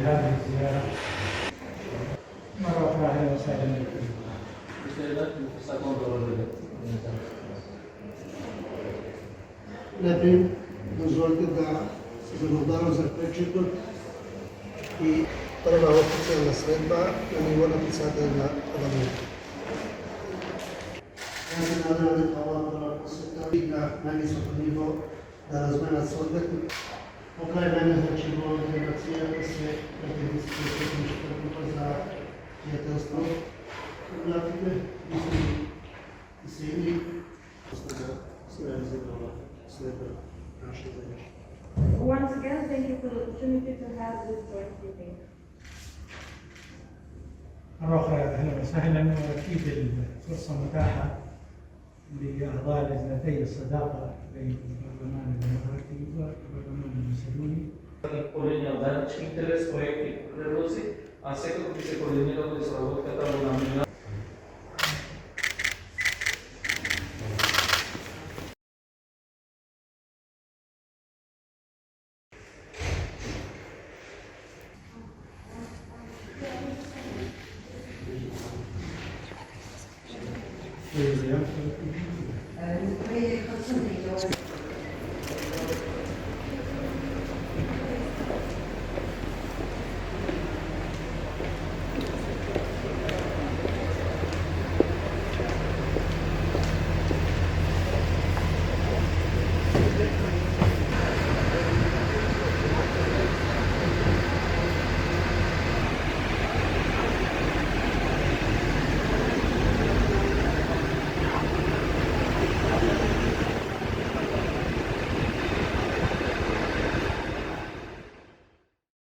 هذه الزيارة مرة أخرى. أهلا وسهلا بكم. Najprej dozvolite da se zagovarjam za prečetom i prva oficijalna sredba na nivo napisatelja parlamenta. Ja se nadam da ova prva posjeta i na najvisokom nivo da razmena s odvetnik. Pokraj mene znači bilo delegacija da se predsjednici predsjedništva grupa za prijateljstvo obratite. Mislim i se i sve realizirala sredba naše zemlje. Once again, thank you for the opportunity to have this joint meeting. مرة أخرى أهلا وسهلا. وأكيد الفرصة متاحة لأعضاء لجنتي الصداقة بين البرلمان الديمقراطي والبرلمان المسلمي. Coordinador de interesse proiect predlozi, a sektor bi se koordiniralo iz razloga tamo namjena. في زيارة